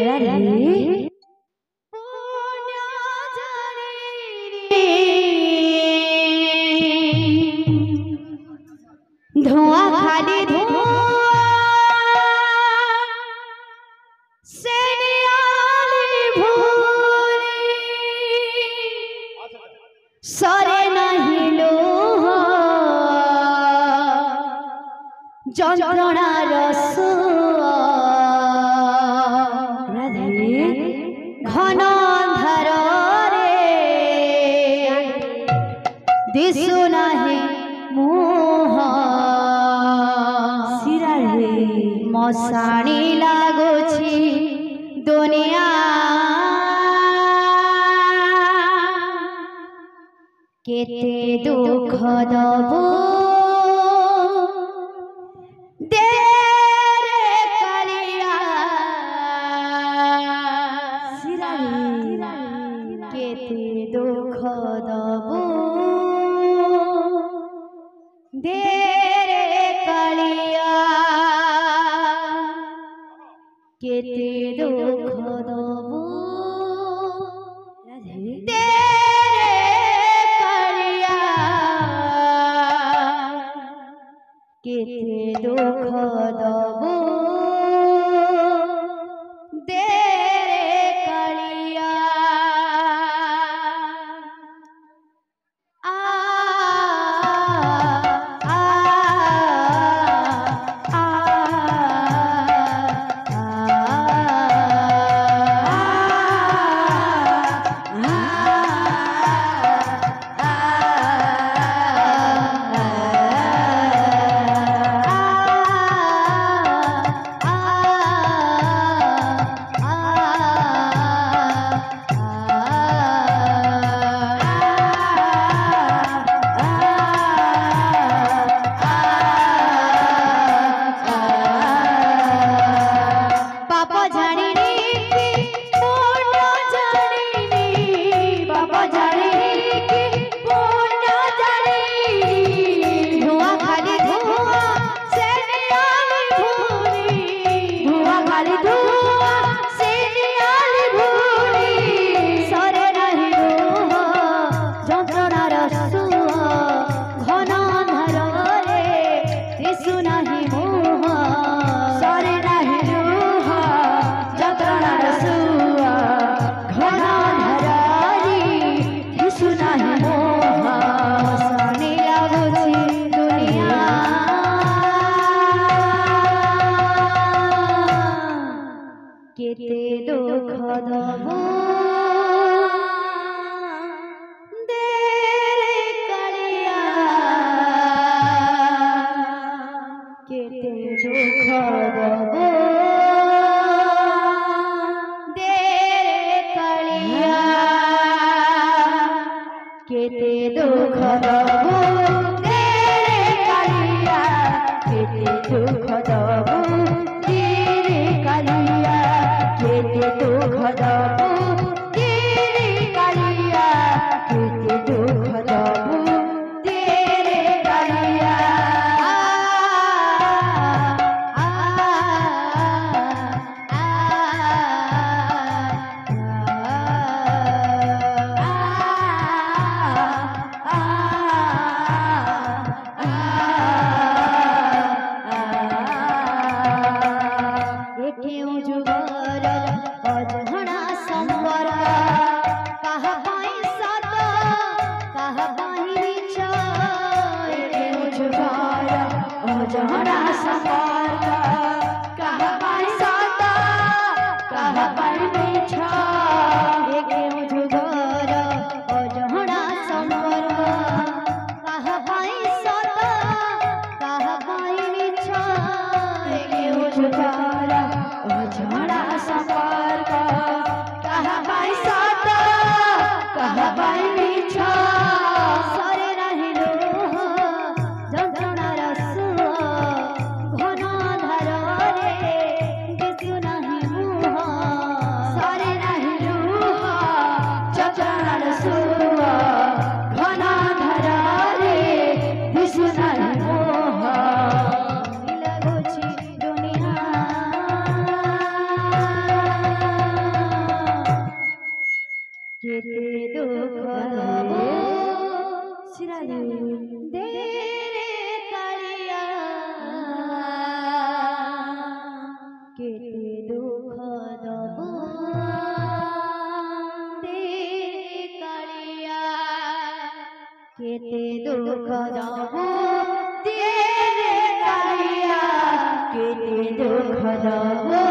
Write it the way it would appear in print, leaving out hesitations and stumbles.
राधे धुआं खाली धुआं से नियाली भूरी सरे नहीं लोह যন্ত্রণা রস রাধে ঘন অন্ধারে দিশু নাহি মুহ শিরারে মশাণী লাগুছি দুনিয়া কেতে দুঃখ দবু केते दुख दबू दे रे कालिया केते दुख दबू दे रे कालिया केते दुख दबू केते दुख दबू दे रे कालिया केते दुख दबू दे रे कालिया केते दुख दबू दे रे कालिया केते दुख दबू दे रे कालिया केते दुख दबू दे रे कालिया केते दुख दबू दे रे कालिया जहरा संपर्क कह पाई सता कह पाई मिछा एके उजुगर अजहरा संपर्क कह पाई सता कह पाई मिछा एके उजुगर अजहरा संपर्क कह पाई सता कह पाई मिछा सरे रहिलो दुनिया खदा